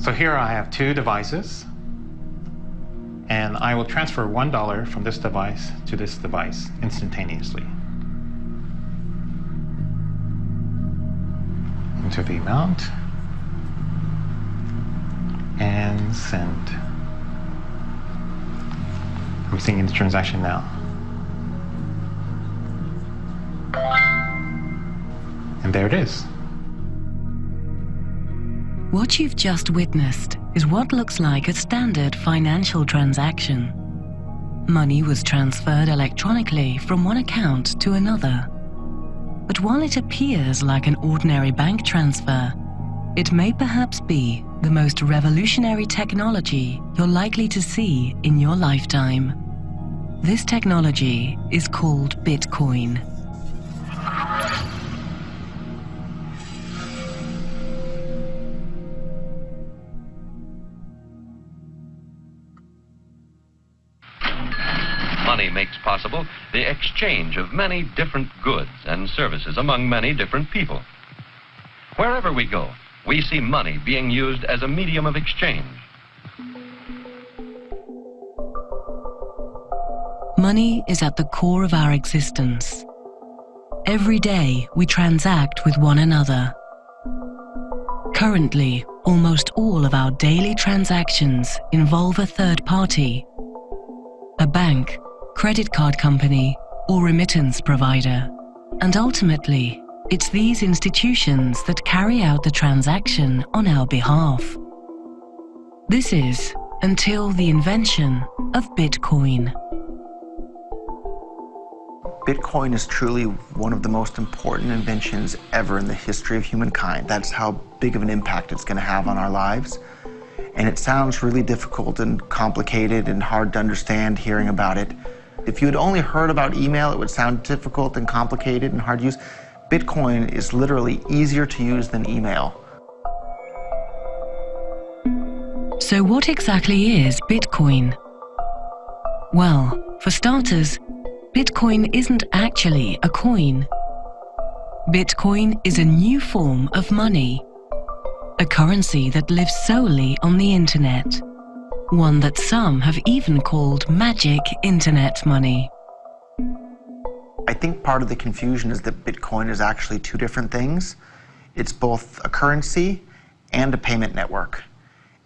So here I have two devices, and I will transfer $1 from this device to this device instantaneously. Enter the amount and send. I'm seeing the transaction now. And there it is. What you've just witnessed is what looks like a standard financial transaction. Money was transferred electronically from one account to another. But while it appears like an ordinary bank transfer, it may perhaps be the most revolutionary technology you're likely to see in your lifetime. This technology is called Bitcoin. Money makes possible the exchange of many different goods and services among many different people. Wherever we go, we see money being used as a medium of exchange. Money is at the core of our existence. Every day we transact with one another. Currently, almost all of our daily transactions involve a third party, a bank, credit card company, or remittance provider. And ultimately, it's these institutions that carry out the transaction on our behalf. This is until the invention of Bitcoin. Bitcoin is truly one of the most important inventions ever in the history of humankind. That's how big of an impact it's going to have on our lives. And it sounds really difficult and complicated and hard to understand hearing about it. If you had only heard about email, it would sound difficult and complicated and hard to use. Bitcoin is literally easier to use than email. So what exactly is Bitcoin? Well, for starters, Bitcoin isn't actually a coin. Bitcoin is a new form of money, a currency that lives solely on the internet, one that some have even called magic internet money. I think part of the confusion is that Bitcoin is actually two different things. It's both a currency and a payment network.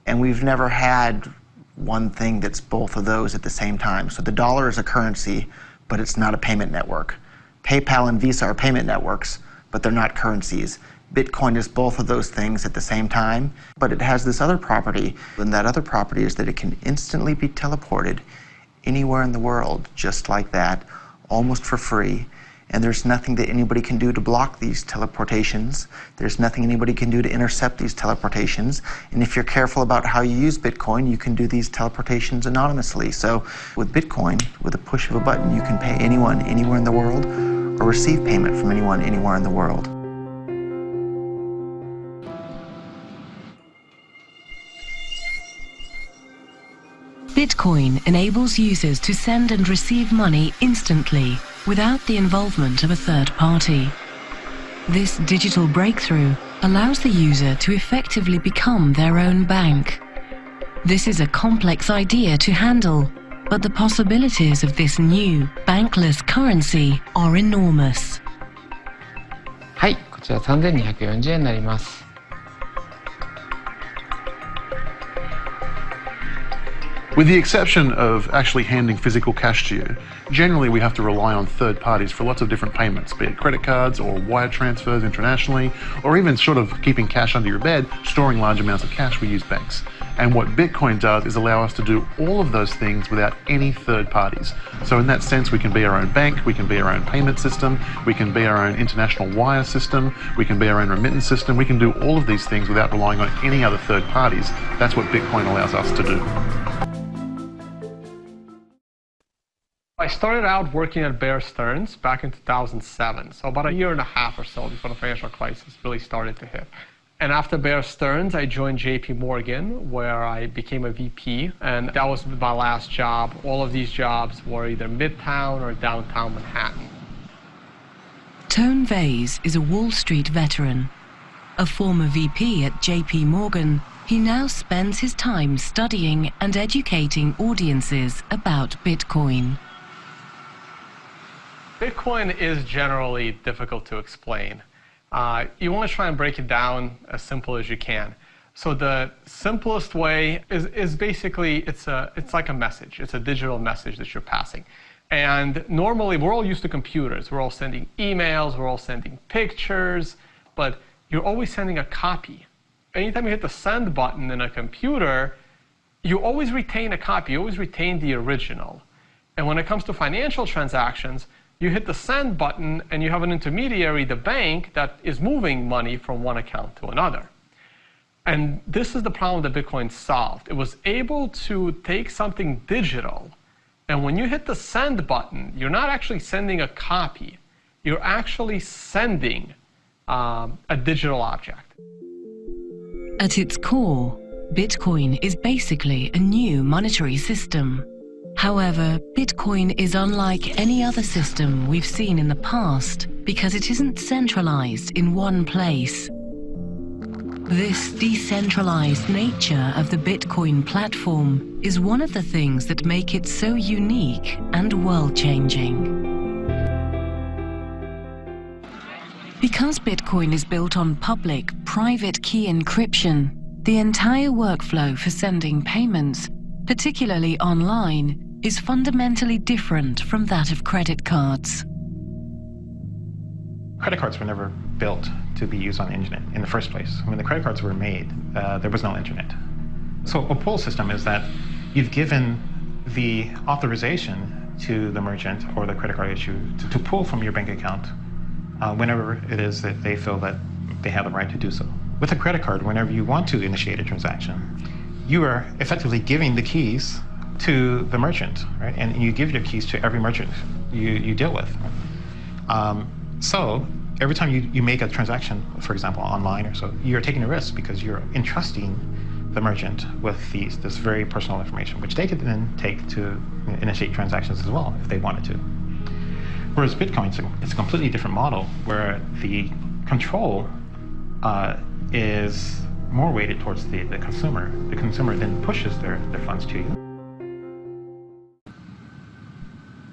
And we've never had one thing that's both of those at the same time. So the dollar is a currency, but it's not a payment network. PayPal and Visa are payment networks, but they're not currencies. Bitcoin is both of those things at the same time, but it has this other property, and that other property is that it can instantly be teleported anywhere in the world, just like that, almost for free. And there's nothing that anybody can do to block these teleportations. There's nothing anybody can do to intercept these teleportations. And if you're careful about how you use Bitcoin, you can do these teleportations anonymously. So with Bitcoin, with a push of a button, you can pay anyone anywhere in the world or receive payment from anyone anywhere in the world. Bitcoin enables users to send and receive money instantly without the involvement of a third party. This digital breakthrough allows the user to effectively become their own bank. This is a complex idea to handle, but the possibilities of this new bankless currency are enormous. はい、こちら3240円になります。With the exception of actually handing physical cash to you, generally we have to rely on third parties for lots of different payments, be it credit cards or wire transfers internationally, or even sort of keeping cash under your bed, storing large amounts of cash, we use banks. And what Bitcoin does is allow us to do all of those things without any third parties. So in that sense, we can be our own bank, we can be our own payment system, we can be our own international wire system, we can be our own remittance system, we can do all of these things without relying on any other third parties. That's what Bitcoin allows us to do. I started out working at Bear Stearns back in 2007, so about a year and a half or so before the financial crisis really started to hit. And after Bear Stearns, I joined JP Morgan, where I became a VP, and that was my last job. All of these jobs were either Midtown or downtown Manhattan. Tone Vase is a Wall Street veteran, a former VP at JP Morgan, He now spends his time studying and educating audiences about Bitcoin. Bitcoin is generally difficult to explain. You want to try and break it down as simple as you can. So the simplest way is basically it's like a message. It's a digital message that you're passing. And normally we're all used to computers. We're all sending emails, we're all sending pictures, but you're always sending a copy. Anytime you hit the send button in a computer, you always retain a copy, you always retain the original. And when it comes to financial transactions, you hit the send button and you have an intermediary, the bank, that is moving money from one account to another. And this is the problem that Bitcoin solved. It was able to take something digital, and when you hit the send button, you're not actually sending a copy. You're actually sending a digital object. At its core, Bitcoin is basically a new monetary system. However, Bitcoin is unlike any other system we've seen in the past because it isn't centralized in one place. This decentralized nature of the Bitcoin platform is one of the things that make it so unique and world-changing. Because Bitcoin is built on public, private key encryption, the entire workflow for sending payments, particularly online, is fundamentally different from that of credit cards. Credit cards were never built to be used on the internet in the first place. When the credit cards were made, there was no internet. So a pull system is that you've given the authorization to the merchant or the credit card issuer to pull from your bank account whenever it is that they feel that they have the right to do so. With a credit card, whenever you want to initiate a transaction, you are effectively giving the keys to the merchant, right? And you give your keys to every merchant you deal with. So every time you make a transaction, for example, online or so, you're taking a risk because you're entrusting the merchant with this very personal information, which they could then take to initiate transactions as well if they wanted to. Whereas Bitcoin, it's a completely different model where the control is more weighted towards the consumer. The consumer then pushes their funds to you.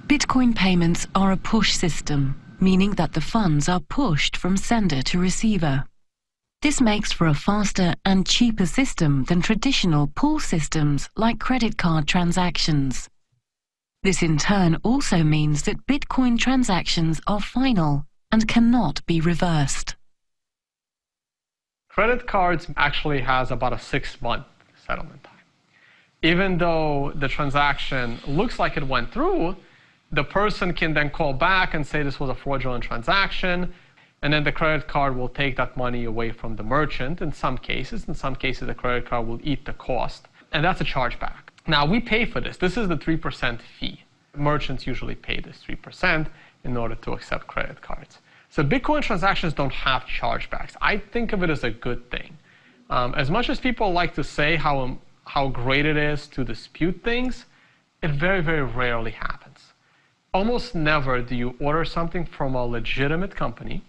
Bitcoin payments are a push system, meaning that the funds are pushed from sender to receiver. This makes for a faster and cheaper system than traditional pull systems like credit card transactions. This in turn also means that Bitcoin transactions are final and cannot be reversed. Credit cards actually has about a 6-month settlement time. Even though the transaction looks like it went through, the person can then call back and say this was a fraudulent transaction, and then the credit card will take that money away from the merchant in some cases. In some cases, the credit card will eat the cost, and that's a chargeback. Now, we pay for this. This is the 3% fee. Merchants usually pay this 3% in order to accept credit cards. So Bitcoin transactions don't have chargebacks. I think of it as a good thing. As much as people like to say how great it is to dispute things, it very, very rarely happens. Almost never do you order something from a legitimate company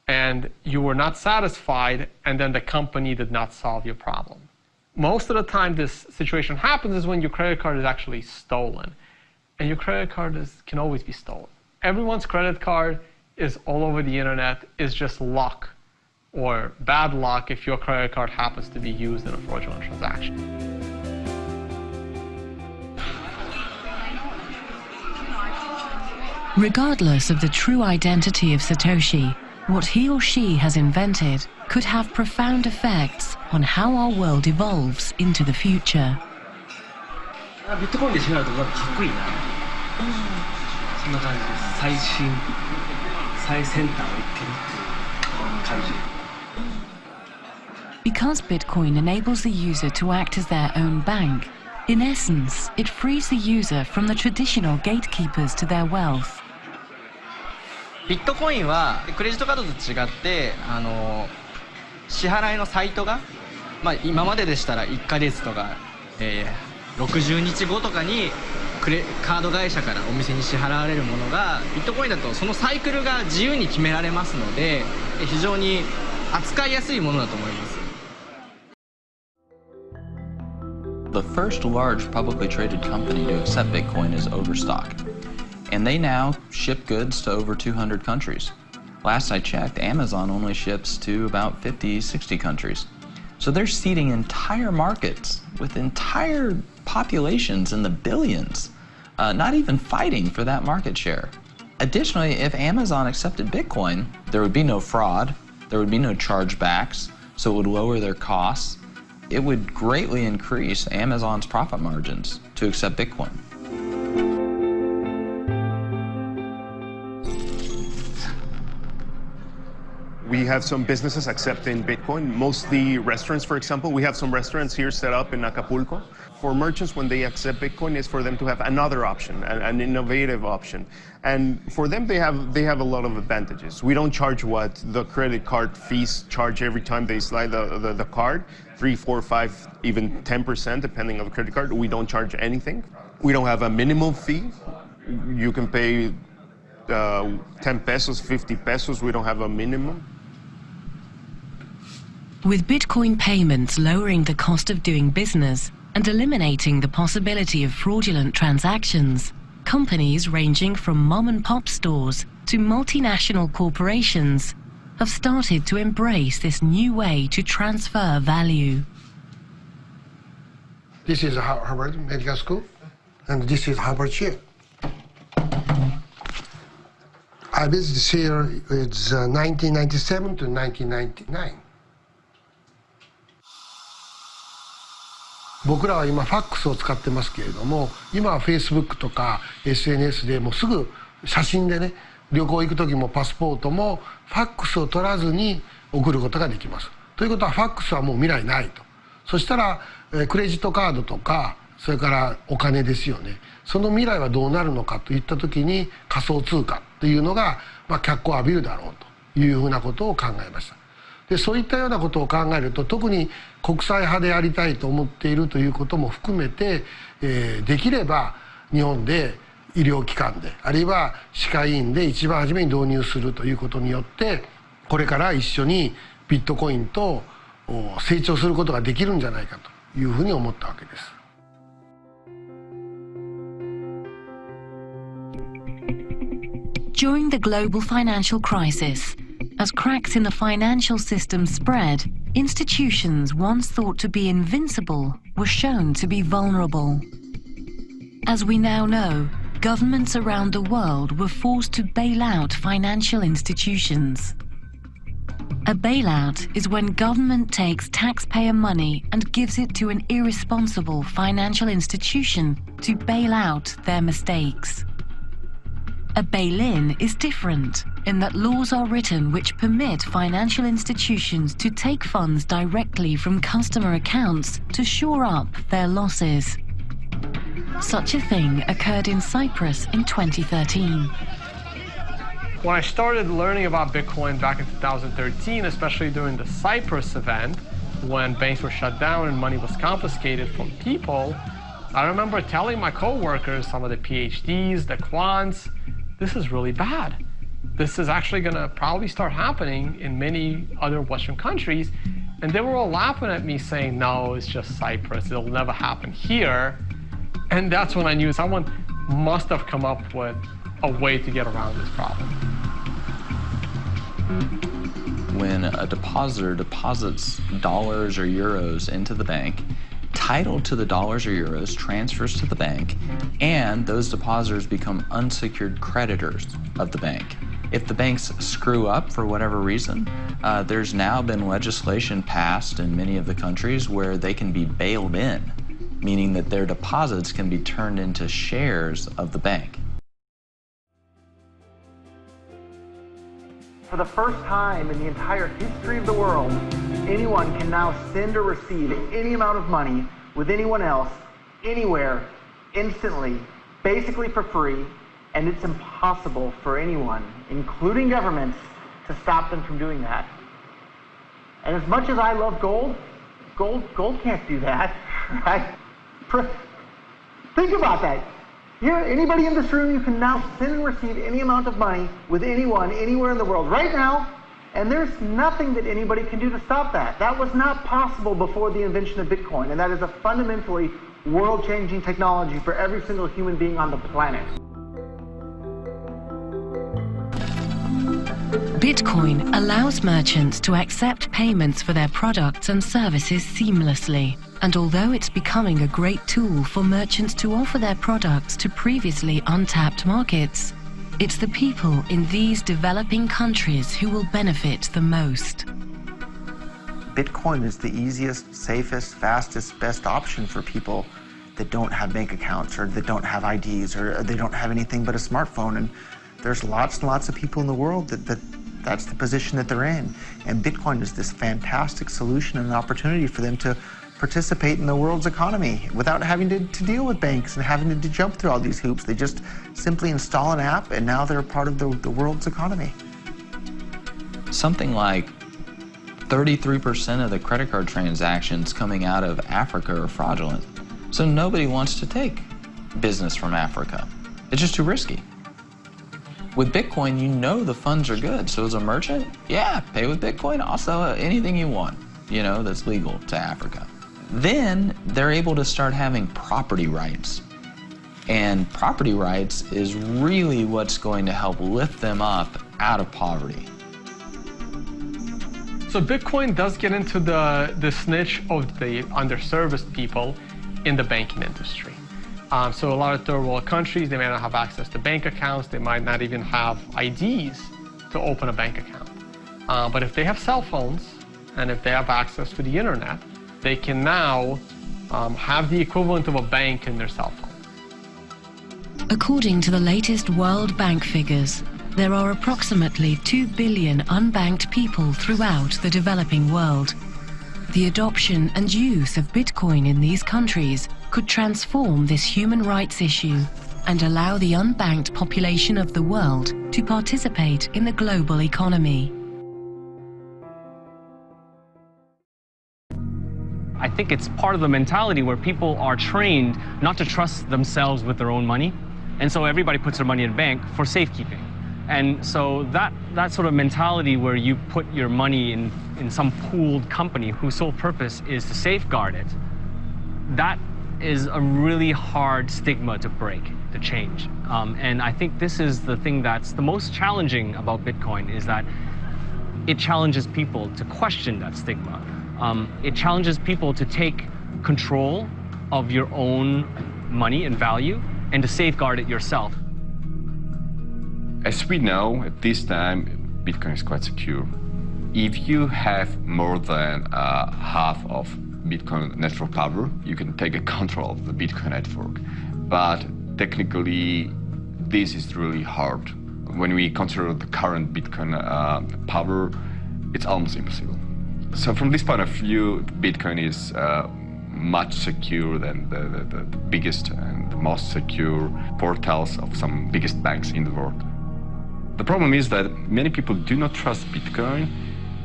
and you were not satisfied and then the company did not solve your problem. Most of the time this situation happens is when your credit card is actually stolen. And your credit card can always be stolen. Everyone's credit card is all over the internet. Is just luck or bad luck if your credit card happens to be used in a fraudulent transaction. Regardless of the true identity of Satoshi, what he or she has invented could have profound effects on how our world evolves into the future. ビットコインで調べるとなんかかっこいいな。そんな感じです。最先端を行ってるっていう感じ。Because Bitcoin enables the user to act as their own bank, in essence, it frees the user from the traditional gatekeepers to their wealth. ビットコインはクレジットカードと違って支払いのサイトが、今まででしたら1ヶ月とか、60日後とかにカード会社からお店に支払われるものがビットコインだとそのサイクルが自由に決められますので非常に扱いやすいものだと思います。The first large publicly traded company to accept Bitcoin is Overstock, and they now ship goods to over 200 countries. Last I checked, Amazon only ships to about 50, 60 countries. So they're seeding entire markets with entire populations in the billions, not even fighting for that market share. Additionally, if Amazon accepted Bitcoin, there would be no fraud, there would be no chargebacks, so it would lower their costs. It would greatly increase Amazon's profit margins to accept Bitcoin. We have some businesses accepting Bitcoin, mostly restaurants, for example. We have some restaurants here set up in Acapulco. For merchants, when they accept Bitcoin, is for them to have another option, an innovative option. And for them, they have a lot of advantages. We don't charge what the credit card fees charge every time they slide the card, 3, 4, 5, even 10%, depending on the credit card. We don't charge anything. We don't have a minimum fee. You can pay 10 pesos, 50 pesos. We don't have a minimum. With Bitcoin payments lowering the cost of doing business and eliminating the possibility of fraudulent transactions, companies ranging from mom-and-pop stores to multinational corporations have started to embrace this new way to transfer value. This is Harvard Medical School, and this is Harvard Chair. I visited here, it's 1997 to 1999. 僕らは今ファックスを使ってますけれども、今は Facebook とか SNS でもうすぐ写真でね、旅行行く時もパスポートもファックスを取らずに送ることができます。ということはファックスはもう未来ないと。そしたらクレジットカードとかそれからお金ですよね。その未来はどうなるのかといった時に仮想通貨っていうのが脚光を浴びるだろうというふうなことを考えました。でそういったようなことを考えると特に国際派でありたいと思っているということも含めて、できれば日本で医療機関であるいは歯科医院で一番初めに導入するということによってこれから一緒にビットコインと成長することができるんじゃないかというふうに思ったわけです。During the global financial crisis, as cracks in the financial system spread, institutions once thought to be invincible were shown to be vulnerable. As we now know, governments around the world were forced to bail out financial institutions. A bailout is when government takes taxpayer money and gives it to an irresponsible financial institution to bail out their mistakes. A bail-in is different in that laws are written which permit financial institutions to take funds directly from customer accounts to shore up their losses. Such a thing occurred in Cyprus in 2013. When I started learning about Bitcoin back in 2013, especially during the Cyprus event, when banks were shut down and money was confiscated from people, I remember telling my coworkers, some of the PhDs, the quants, this is really bad. This is actually going to probably start happening in many other Western countries. And they were all laughing at me saying, no, it's just Cyprus. It'll never happen here. And that's when I knew someone must have come up with a way to get around this problem. When a depositor deposits dollars or euros into the bank, title to the dollars or euros transfers to the bank, and those depositors become unsecured creditors of the bank. If the banks screw up for whatever reason, there's now been legislation passed in many of the countries where they can be bailed in, meaning that their deposits can be turned into shares of the bank. For the first time in the entire history of the world, anyone can now send or receive any amount of money with anyone else, anywhere, instantly, basically for free, and it's impossible for anyone, including governments, to stop them from doing that. And as much as I love gold can't do that, right? Think about that. Here, anybody in this room, you can now send and receive any amount of money with anyone, anywhere in the world. Right now, And there's nothing that anybody can do to stop that. That was not possible before the invention of Bitcoin, and that is a fundamentally world-changing technology for every single human being on the planet. Bitcoin allows merchants to accept payments for their products and services seamlessly. And although it's becoming a great tool for merchants to offer their products to previously untapped markets, it's the people in these developing countries who will benefit the most. Bitcoin is the easiest, safest, fastest, best option for people that don't have bank accounts or that don't have IDs or they don't have anything but a smartphone. And there's lots and lots of people in the world that's the position that they're in. And Bitcoin is this fantastic solution and an opportunity for them to participate in the world's economy without having to deal with banks and having to jump through all these hoops. They just simply install an app and now they're a part of the world's economy. Something like 33% of the credit card transactions coming out of Africa are fraudulent. So nobody wants to take business from Africa. It's just too risky. With Bitcoin, you know the funds are good. So as a merchant, yeah, pay with Bitcoin. Also, anything you want, you know, that's legal to Africa. Then they're able to start having property rights. And property rights is really what's going to help lift them up out of poverty. So Bitcoin does get into this niche of the underserviced people in the banking industry. So a lot of third world countries, they may not have access to bank accounts. They might not even have IDs to open a bank account. But if they have cell phones and if they have access to the internet, they can now have the equivalent of a bank in their cell phone. According to the latest World Bank figures, there are approximately 2 billion unbanked people throughout the developing world. The adoption and use of Bitcoin in these countries could transform this human rights issue and allow the unbanked population of the world to participate in the global economy. I think it's part of the mentality where people are trained not to trust themselves with their own money. And so everybody puts their money in a bank for safekeeping. And so that sort of mentality where you put your money in some pooled company whose sole purpose is to safeguard it, that is a really hard stigma to break, to change. And I think this is the thing that's the most challenging about Bitcoin, is that it challenges people to question that stigma. It challenges people to take control of your own money and value and to safeguard it yourself. As we know, at this time, Bitcoin is quite secure. If you have more than half of Bitcoin network power, you can take control of the Bitcoin network. But technically, this is really hard. When we consider the current Bitcoin power, it's almost impossible. So from this point of view, Bitcoin is much secure than the biggest and the most secure portals of some biggest banks in the world. The problem is that many people do not trust Bitcoin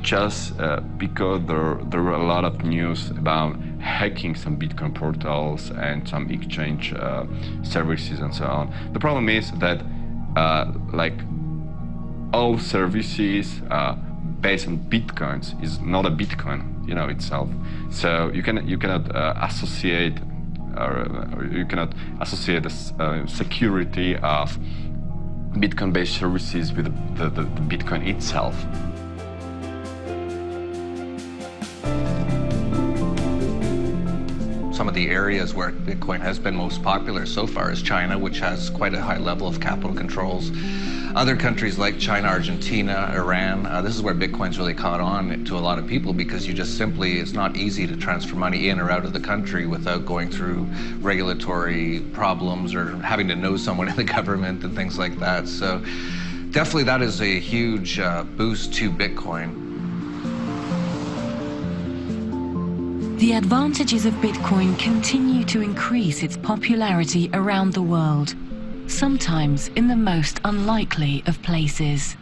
just because there were a lot of news about hacking some Bitcoin portals and some exchange services and so on. The problem is that like all services based on Bitcoins is not a Bitcoin, you know, itself. So you cannot associate or you cannot associate the security of Bitcoin-based services with the Bitcoin itself. Some of the areas where Bitcoin has been most popular so far is China, which has quite a high level of capital controls. Other countries like China, Argentina, Iran, this is where Bitcoin's really caught on to a lot of people because you just simply, it's not easy to transfer money in or out of the country without going through regulatory problems or having to know someone in the government and things like that. So definitely that is a huge boost to Bitcoin. The advantages of Bitcoin continue to increase its popularity around the world, sometimes in the most unlikely of places.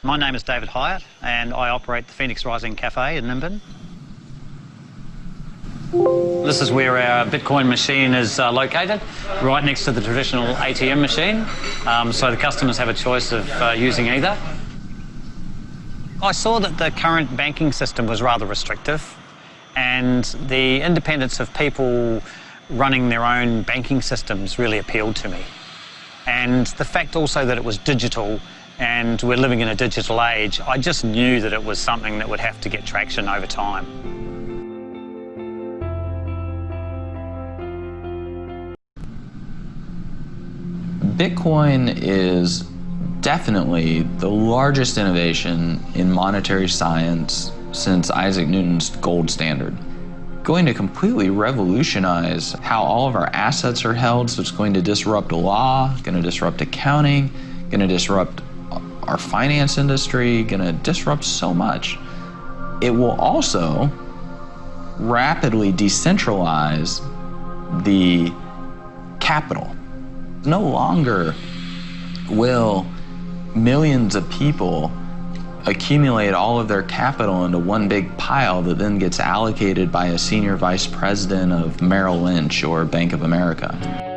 My name is David Hyatt and I operate the Phoenix Rising Cafe in Nimbin. This is where our Bitcoin machine is located, right next to the traditional ATM machine. So the customers have a choice of using either. I saw that the current banking system was rather restrictive, and the independence of people running their own banking systems really appealed to me. And the fact also that it was digital and we're living in a digital age, I just knew that it was something that would have to get traction over time. Bitcoin is definitely the largest innovation in monetary science since Isaac Newton's gold standard. Going to completely revolutionize how all of our assets are held, so it's going to disrupt law, going to disrupt accounting, going to disrupt our finance industry, going to disrupt so much. It will also rapidly decentralize the capital. No longer will millions of people accumulate all of their capital into one big pile that then gets allocated by a senior vice president of Merrill Lynch or Bank of America.